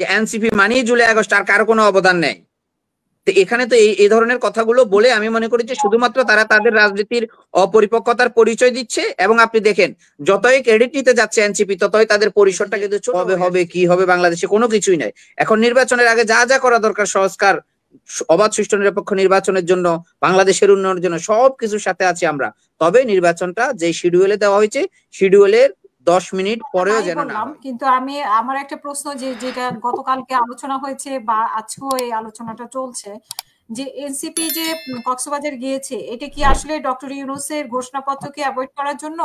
যে এনসিপি মানেই July August, আর কারো কোনো অবদান নেই। তো এখানে তো এই ধরনের কথাগুলো বলে আমি মনে করি যে শুধুমাত্র তারা তাদের রাজনীতির অপরিপক্কতার পরিচয় দিচ্ছে। এবং আপনি দেখেন, যতই ক্রেডিট নিতে যাচ্ছে এনসিপি, ততই তাদের পরিসরটা কিন্তু হবে হবে কি হবে বাংলাদেশে কোনো কিছুই নাই। এখন নির্বাচনের আগে যা যা করা দরকার, সংস্কার, অবাধ সুষ্ঠু নিরপেক্ষ নির্বাচনের জন্য, বাংলাদেশের উন্নয়নের জন্য সবকিছুর সাথে আছি আমরা। তবে নির্বাচনটা যে শিডিউলে দেওয়া হয়েছে, শিডিউলের 10 মিনিট পরেও যেন না হয়। কিন্তু আমার একটা প্রশ্ন, যেটা গতকালকে আলোচনা হয়েছে বা আজকেও এই আলোচনাটা চলছে, যে এনসিপি যে কক্সবাজার গিয়েছে, এটা কি আসলে ডক্টর ইউনূসের ঘোষণাপত্রকে অ্যাভয়েড করার জন্য,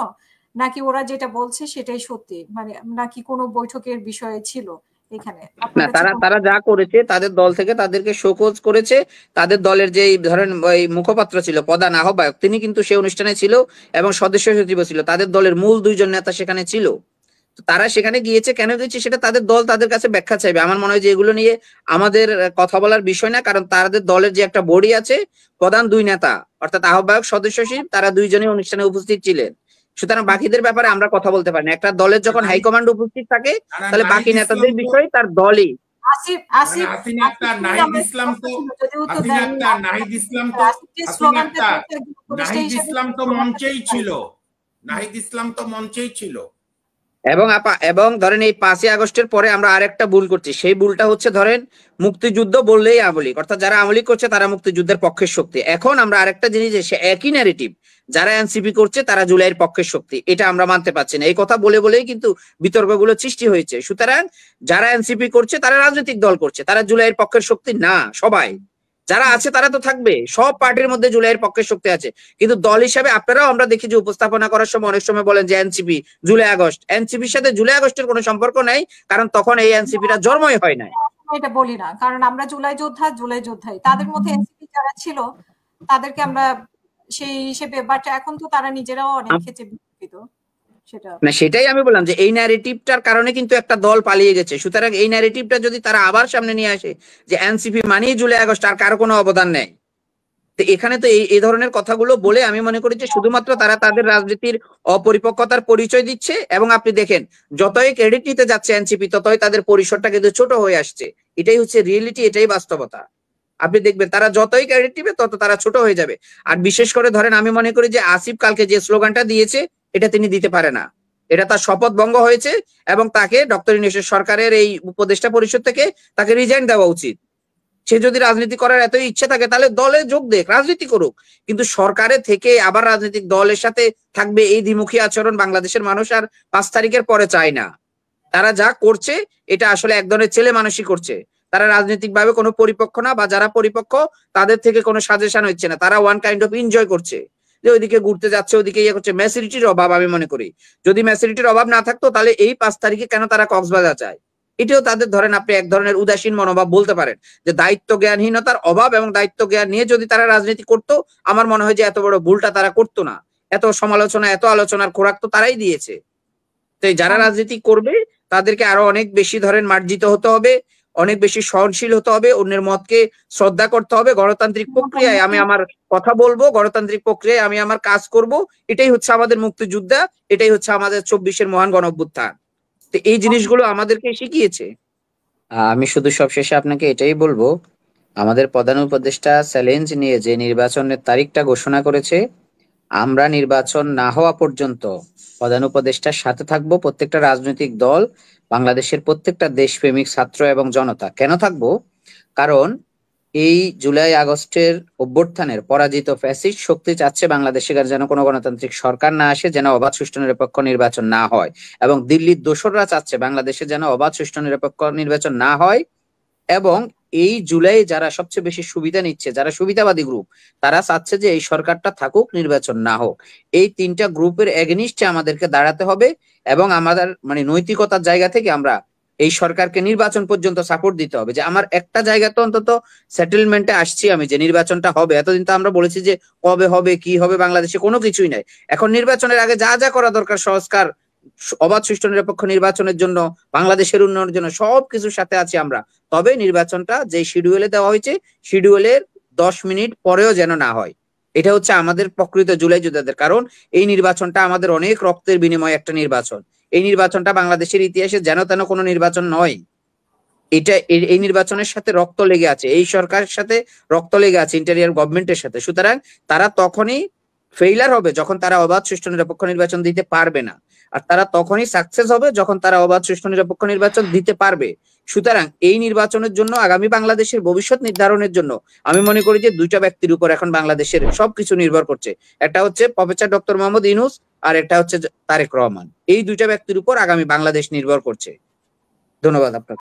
নাকি ওরা যেটা বলছে সেটাই সত্যি, মানে নাকি কোনো বৈঠকের বিষয় ছিল এখানে? না, তারা যা করেছে, তাদের দল থেকে তাদেরকে শোকজ করেছে। তাদের দলের যে ধরেন ওই মুখপাত্র ছিল, প্রধান আহ্বায়ক, তিনি কিন্তু সেই অনুষ্ঠানে ছিল এবং সদস্য সচিব ছিল। তাদের দলের মূল দুইজন নেতা সেখানে ছিল। তারা সেখানে গিয়েছে, কেন গিয়েছে সেটা তাদের দল তাদের কাছে ব্যাখ্যা চাইবে। আমার মনে হয় যে এগুলো নিয়ে আমাদের কথা বলার বিষয় না, কারণ তাদের দলের যে একটা বডি আছে, প্রধান দুই নেতা অর্থাৎ আহ্বায়ক সদস্য সচিব, তারা দুইজনই অনুষ্ঠানে উপস্থিত ছিলেন। সুতরাং বাকিদের ব্যাপারে আমরা কথা বলতে পারি না। একটা দলের যখন হাইকমান্ড উপস্থিত থাকে, তাহলে বাকি নেতাদের বিষয় তার দলই। এবং ধরেন এই 5ই আগস্টের পরে আমরা আরেকটা ভুল করছি। সেই ভুলটা হচ্ছে ধরেন মুক্তিযুদ্ধ বললেই আমলিক, অর্থাৎ যারা আমলিক করছে তারা মুক্তিযুদ্ধের পক্ষের শক্তি। এখন আমরা আরেকটা জিনিস, সে একই ন্যারেটিভ, যারা এনসিপি করছে তারা জুলাইয়ের পক্ষের শক্তি, এটা আমরা মানতে পারছি না। এই কথা বলে বলেই কিন্তু বিতর্কগুলো সৃষ্টি হয়েছে। সুতরাং যারা এনসিপি করছে তারা রাজনৈতিক দল করছে, তারা জুলাইয়ের পক্ষের শক্তি না। সবাই যারা আছে তারা তো থাকবে, সব পার্টির মধ্যে জুলাইয়ের পক্ষের শক্তি আছে। কিন্তু দল হিসাবে আপনারাও আমরা দেখি যে উপস্থাপনা করার সময় অনেক সময় বলেন যে এনসিপি জুলাই আগস্ট। এনসিপির সাথে জুলাই আগস্টের কোনো সম্পর্ক নাই, কারণ তখন এই এনসিপিরা জন্মই হয় নাই। এটা বলি না, কারণ আমরা জুলাই যোদ্ধাই। তাদের মধ্যে এনসিপি যারা ছিল তাদেরকে আমরা সেই হিসেবে, বাট এখন তো তারা নিজেরাও অনেক ক্ষেত্রে বিতর্কিত। না, সেটাই আমি বললাম যে এই ন্যারেটিভটার কারণে কিন্তু একটা দল পালিয়ে গেছে। সুতরাং এই ন্যারেটিভটা যদি তারা আবার সামনে নিয়ে আসে যে এনসিপি মানেই জুলাই আগস্ট, আর কারো কোনো অবদান নেই, তো এখানে তো এই ধরনের কথাগুলো বলে আমি মনে করি যে শুধুমাত্র তারা তাদের রাজনীতির অপরিপক্কতার পরিচয় দিচ্ছে। এবং আপনি দেখেন, যতই ক্রেডিট নিতে যাচ্ছে এনসিপি, ততই তাদের পরিসরটা কিন্তু ছোট হয়ে আসছে। এটাই হচ্ছে রিয়েলিটি, এটাই বাস্তবতা। আপনি দেখবেন তারা যতই ক্রেডিট নিবে তত তারা ছোট হয়ে যাবে। আর বিশেষ করে ধরেন আমি মনে করি যে আসিফ কালকে যে স্লোগানটা দিয়েছে, এটা তিনি দিতে পারে না। এটা তার শপথ ভঙ্গ হয়েছে এবং তাকে ডক্টর ইউনূসের সরকারের এই উপদেষ্টা পরিষদ থেকে তাকে রিজাইন দেওয়া উচিত। সে যদি রাজনীতি করার এতই ইচ্ছা থাকে তাহলে দলে যোগ দেখ, রাজনীতি করুক। কিন্তু সরকারের থেকে আবার রাজনৈতিক দলের সাথে থাকবে, এই দ্বিমুখী আচরণ বাংলাদেশের মানুষ আর 5 তারিখের পরে চায় না। তারা যা করছে এটা আসলে এক ধরনের ছেলে মানুষই করছে। তারা রাজনৈতিক ভাবে কোনো পরিপক্ক না, বা যারা পরিপক্ক তাদের থেকে কোনো সাজেশন হচ্ছে না। তারা ওয়ান কাইন্ড অফ এনজয় করছে, যে ওইদিকে ঘুরতে যাচ্ছে, ওইদিকে ইয়ে করছে। ম্যাচুরিটির অভাব আমি মনে করি। যদি ম্যাচুরিটির অভাব না থাকতো তাহলে এই 5 তারিখে কেন তারা কক্সবাজার যায়? এটাও তাদের ধরেন আপনি এক ধরনের উদাসীন মনোভাব বলতে পারেন, যে দায়িত্ব জ্ঞানহীনতার অভাব। এবং দায়িত্ব জ্ঞান নিয়ে যদি তারা রাজনীতি করতো, আমার মনে হয় যে এত বড় ভুলটা তারা করতো না। এত সমালোচনা, এত আলোচনার খোরাক তো তারাই দিয়েছে। তো যারা রাজনীতি করবে তাদেরকে আরো অনেক বেশি ধরেন মার্জিত হতে হবে, অনেক বেশি সহনশীল হতে হবে, অন্যের মতকে শ্রদ্ধা করতে হবে। গণতান্ত্রিক প্রক্রিয়ায় আমি আমার কথা বলবো, গণতান্ত্রিক প্রক্রিয়ায় আমি আমার কাজ করব। এটাই হচ্ছে আমাদের মুক্তিযোদ্ধা, এটাই হচ্ছে আমাদের 24-এর মহান গণ অভ্যুত্থান। তো এই জিনিসগুলো আমাদেরকে শিখিয়েছে। আমি শুধু সবশেষে আপনাকে এটাই বলবো, আমাদের প্রধান উপদেষ্টা চ্যালেঞ্জ নিয়ে যে নির্বাচনের তারিখটা ঘোষণা করেছে, আমরা নির্বাচন না হওয়া পর্যন্ত প্রধান উপদেষ্টার সাথে থাকবো। প্রত্যেকটা রাজনৈতিক দল, বাংলাদেশের প্রত্যেকটা দেশপ্রেমিক ছাত্র এবং জনতা। কেন থাকবো? কারণ এই জুলাই আগস্টের অভ্যুত্থানের পরাজিত ফ্যাসিস্ট শক্তি চাচ্ছে বাংলাদেশে যেন কোনো গণতান্ত্রিক সরকার না আসে, যেন অবাধ সুষ্ঠু নিরপেক্ষ নির্বাচন না হয়। এবং দিল্লির দোসররা চাচ্ছে বাংলাদেশে যেন অবাধ সুষ্ঠু নিরপেক্ষ নির্বাচন না হয়। এবং এই জুলাই যারা সবচেয়ে বেশি সুবিধা নিচ্ছে, যারা সুবিধাবাদী গ্রুপ, তারা চাচ্ছে যে এই সরকারটা থাকুক, নির্বাচন না হোক। এই তিনটা গ্রুপের এগেনিস্টে আমাদেরকে দাঁড়াতে হবে। এবং আমাদের মানে নৈতিকতার জায়গা থেকে আমরা এই সরকারকে নির্বাচন পর্যন্ত সাপোর্ট দিতে হবে। যে আমার একটা জায়গা তো অন্তত সেটেলমেন্টে আসছি আমি, যে নির্বাচনটা হবে। এতদিন তো আমরা বলেছি যে কবে হবে কি হবে বাংলাদেশে কোনো কিছুই নাই। এখন নির্বাচনের আগে যা যা করা দরকার, সংস্কার, অবাধ সুষ্ঠু নিরপেক্ষ নির্বাচনের জন্য, বাংলাদেশের উন্নয়নের জন্য সবকিছুর সাথে আছি আমরা। তবে নির্বাচনটা যে শিডিউলে দেওয়া হয়েছে, শিডিউলের 10 মিনিট পরেও যেন না হয়। এটা হচ্ছে আমাদের প্রকৃত জুলাই যোদ্ধাদের। কারণ এই নির্বাচনটা আমাদের অনেক রক্তের বিনিময়ে একটা নির্বাচন। এই নির্বাচনটা বাংলাদেশের ইতিহাসে যেন তেন কোনো নির্বাচন নয়। এটা এই নির্বাচনের সাথে রক্ত লেগে আছে, এই সরকারের সাথে রক্ত লেগে আছে, ইন্টেরিয়র গভর্নমেন্টের সাথে। সুতরাং তারা তখনই ফেইলার হবে যখন তারা অবাধ সুষ্ঠু নিরপেক্ষ নির্বাচন দিতে পারবে না, আর তারা তখনই সাকসেস হবে যখন তারা অবাধ সুষ্ঠু নিরপেক্ষ নির্বাচন দিতে পারবে। সুতরাং এই নির্বাচনের জন্য, আগামী বাংলাদেশের ভবিষ্যৎ নির্ধারণের জন্য আমি মনে করি যে দুইটা ব্যক্তির উপর এখন বাংলাদেশের সবকিছু নির্ভর করছে। একটা হচ্ছে প্রফেসর ডক্টর মোহাম্মদ ইউনূস, আর একটা হচ্ছে তারেক রহমান। এই দুইটা ব্যক্তির উপর আগামী বাংলাদেশ নির্ভর করছে। ধন্যবাদ আপনাকে।